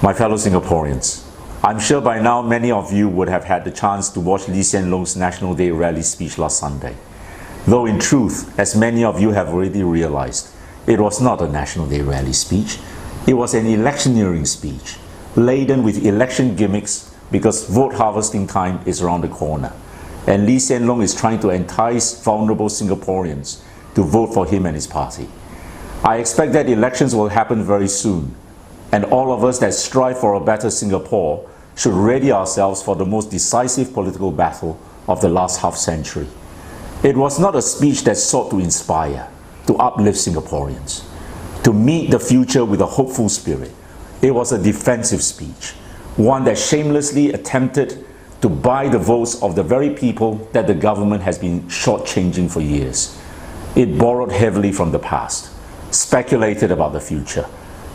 My fellow Singaporeans, I'm sure by now many of you would have had the chance to watch Lee Hsien Loong's National Day rally speech last Sunday. Though in truth, as many of you have already realized, it was not a National Day rally speech. It was an electioneering speech, laden with election gimmicks because vote harvesting time is around the corner. And Lee Hsien Loong is trying to entice vulnerable Singaporeans to vote for him and his party. I expect that elections will happen very soon, and all of us that strive for a better Singapore should ready ourselves for the most decisive political battle of the last half-century. It was not a speech that sought to inspire, to uplift Singaporeans, to meet the future with a hopeful spirit. It was a defensive speech, one that shamelessly attempted to buy the votes of the very people that the government has been shortchanging for years. It borrowed heavily from the past, speculated about the future,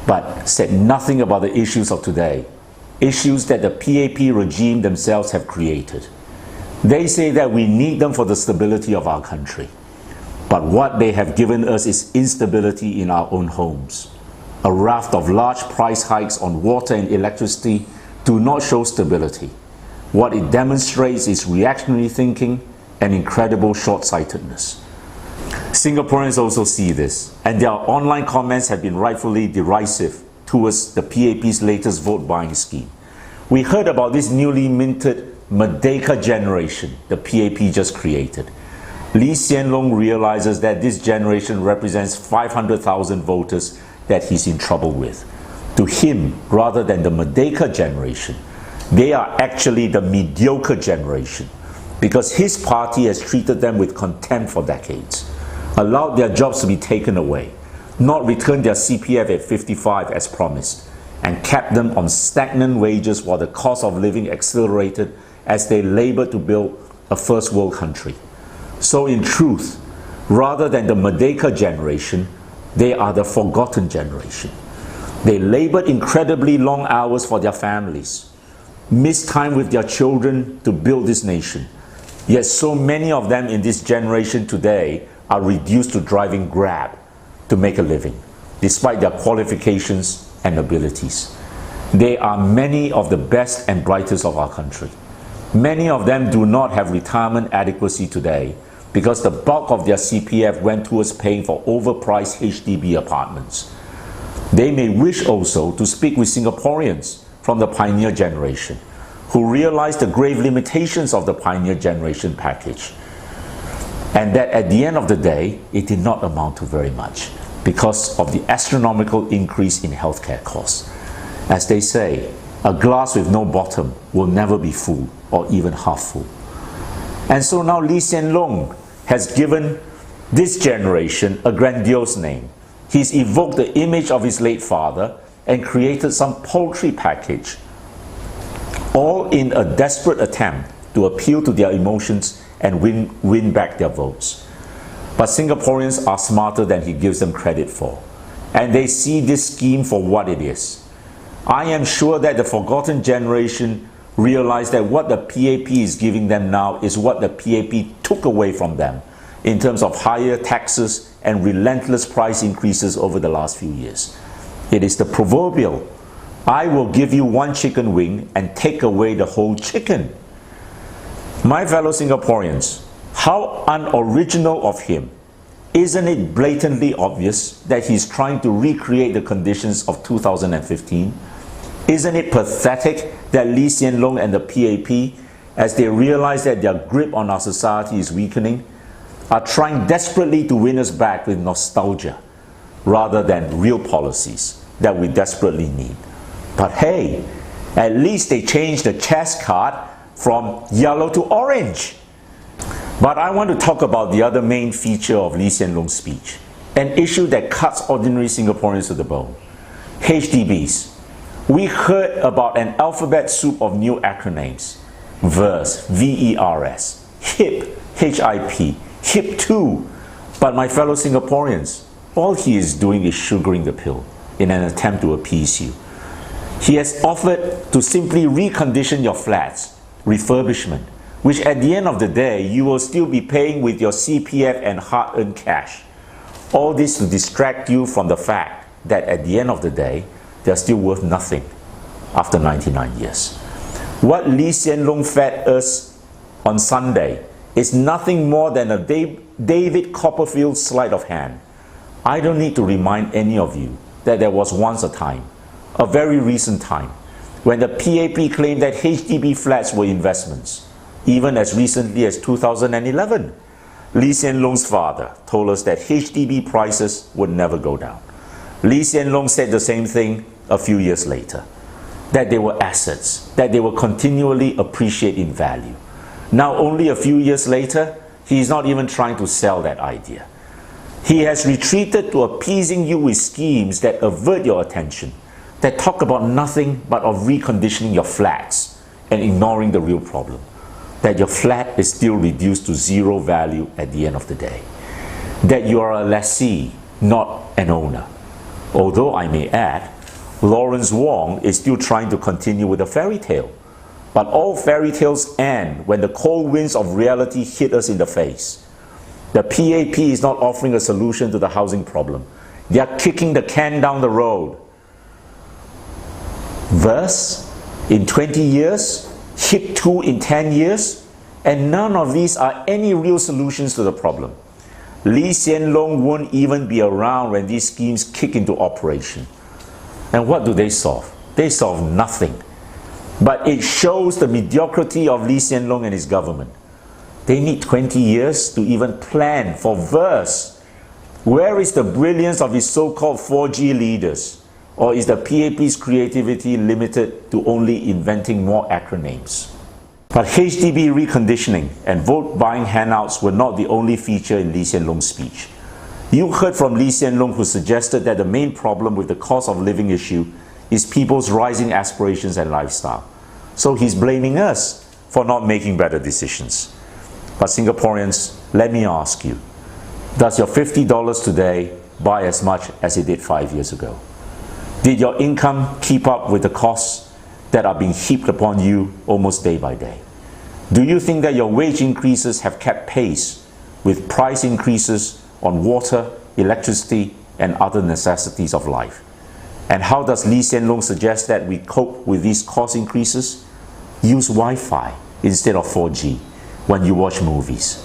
but said nothing about the issues of today, issues that the PAP regime themselves have created. They say that we need them for the stability of our country. But what they have given us is instability in our own homes. A raft of large price hikes on water and electricity do not show stability. What it demonstrates is reactionary thinking and incredible short-sightedness. Singaporeans also see this, and their online comments have been rightfully derisive towards the PAP's latest vote-buying scheme. We heard about this newly minted Merdeka generation the PAP just created. Lee Hsien Loong realizes that this generation represents 500,000 voters that he's in trouble with. To him, rather than the Merdeka generation, they are actually the mediocre generation, because his party has treated them with contempt for decades, allowed their jobs to be taken away, not returned their CPF at 55 as promised, and kept them on stagnant wages while the cost of living accelerated as they labored to build a first world country. So in truth, rather than the Merdeka generation, they are the forgotten generation. They labored incredibly long hours for their families, missed time with their children to build this nation. Yet so many of them in this generation today are reduced to driving Grab to make a living, despite their qualifications and abilities. They are many of the best and brightest of our country. Many of them do not have retirement adequacy today because the bulk of their CPF went towards paying for overpriced HDB apartments. They may wish also to speak with Singaporeans from the Pioneer generation, who realized the grave limitations of the Pioneer generation package, and that at the end of the day, it did not amount to very much because of the astronomical increase in healthcare costs. As they say, a glass with no bottom will never be full or even half full. And so now Lee Hsien Loong has given this generation a grandiose name. He's evoked the image of his late father and created some paltry package, all in a desperate attempt to appeal to their emotions and win back their votes. But Singaporeans are smarter than he gives them credit for, and they see this scheme for what it is. I am sure that the forgotten generation realize that what the PAP is giving them now is what the PAP took away from them in terms of higher taxes and relentless price increases over the last few years. It is the proverbial, I will give you one chicken wing and take away the whole chicken. My fellow Singaporeans, how unoriginal of him. Isn't it blatantly obvious that he's trying to recreate the conditions of 2015? Isn't it pathetic that Lee Hsien Loong and the PAP, as they realize that their grip on our society is weakening, are trying desperately to win us back with nostalgia rather than real policies that we desperately need? But hey, at least they changed the chess card from yellow to orange. But I want to talk about the other main feature of Lee Hsien Loong's speech, an issue that cuts ordinary Singaporeans to the bone. HDBs. We heard about an alphabet soup of new acronyms. VERS, V-E-R-S, HIP, H-I-P, HIP 2. But my fellow Singaporeans, all he is doing is sugaring the pill in an attempt to appease you. He has offered to simply recondition your flats, refurbishment, which at the end of the day, you will still be paying with your CPF and hard-earned cash. All this to distract you from the fact that at the end of the day, they're still worth nothing. after 99 years. What Lee Hsien Loong fed us on Sunday is nothing more than a David Copperfield sleight of hand. I don't need to remind any of you that there was once a time, a very recent time, when the PAP claimed that HDB flats were investments, even as recently as 2011. Lee Hsien Loong's father told us that HDB prices would never go down. Lee Hsien Loong said the same thing a few years later, that they were assets, that they will continually appreciate in value. Now, only a few years later, he is not even trying to sell that idea. He has retreated to appeasing you with schemes that avert your attention, that talk about nothing but of reconditioning your flats and ignoring the real problem, that your flat is still reduced to zero value at the end of the day, that you are a lessee, not an owner. Although I may add, Lawrence Wong is still trying to continue with a fairy tale. But all fairy tales end when the cold winds of reality hit us in the face. The PAP is not offering a solution to the housing problem. They are kicking the can down the road. Verse in 20 years, hit 2 in 10 years, and none of these are any real solutions to the problem. Lee Hsien Loong won't even be around when these schemes kick into operation. And what do they solve? They solve nothing. But it shows the mediocrity of Lee Hsien Loong and his government. They need 20 years to even plan for verse. Where is the brilliance of his so-called 4G leaders? Or is the PAP's creativity limited to only inventing more acronyms? But HDB reconditioning and vote-buying handouts were not the only feature in Lee Hsien Loong's speech. You heard from Lee Hsien Loong, who suggested that the main problem with the cost of living issue is people's rising aspirations and lifestyle. So he's blaming us for not making better decisions. But Singaporeans, let me ask you, does your $50 today buy as much as it did 5 years ago? Did your income keep up with the costs that are being heaped upon you almost day by day? Do you think that your wage increases have kept pace with price increases on water, electricity, and other necessities of life? And how does Lee Hsien Loong suggest that we cope with these cost increases? Use Wi-Fi instead of 4G when you watch movies.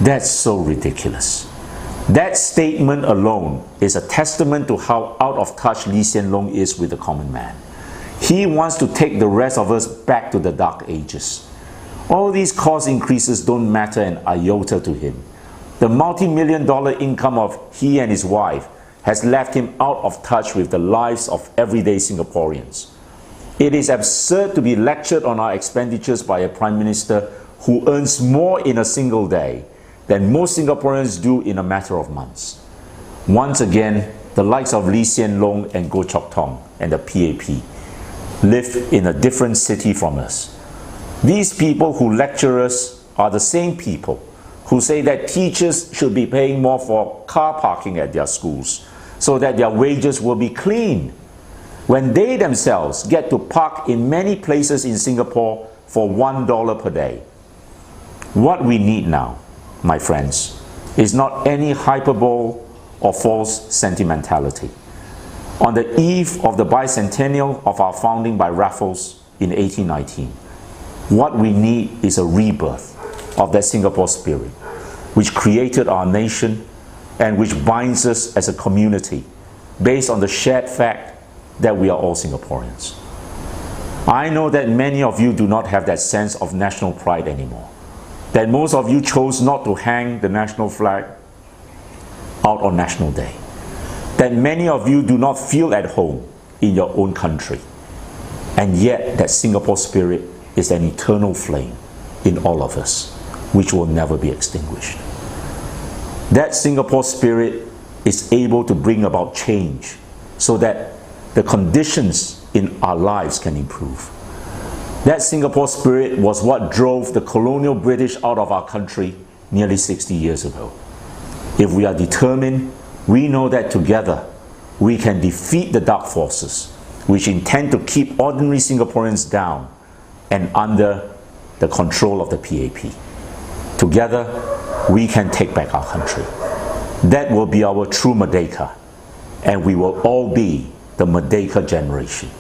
That's so ridiculous. That statement alone is a testament to how out of touch Lee Hsien Loong is with the common man. He wants to take the rest of us back to the dark ages. All these cost increases don't matter an iota to him. The multi-million-dollar income of he and his wife has left him out of touch with the lives of everyday Singaporeans. It is absurd to be lectured on our expenditures by a Prime Minister who earns more in a single day than most Singaporeans do in a matter of months. Once again, the likes of Lee Hsien Loong and Goh Chok Tong and the PAP live in a different city from us. These people who lecture us are the same people who say that teachers should be paying more for car parking at their schools so that their wages will be clean, when they themselves get to park in many places in Singapore for $1 per day. What we need now, my friends, is not any hyperbole or false sentimentality. On the eve of the bicentennial of our founding by Raffles in 1819, what we need is a rebirth of that Singapore spirit, which created our nation and which binds us as a community based on the shared fact that we are all Singaporeans. I know that many of you do not have that sense of national pride anymore, that most of you chose not to hang the national flag out on National Day, that many of you do not feel at home in your own country, and yet that Singapore spirit is an eternal flame in all of us, which will never be extinguished. That Singapore spirit is able to bring about change so that the conditions in our lives can improve. That Singapore spirit was what drove the colonial British out of our country nearly 60 years ago. If we are determined, we know that together we can defeat the dark forces which intend to keep ordinary Singaporeans down and under the control of the PAP. Together, we can take back our country. That will be our true Merdeka, and we will all be the Merdeka generation.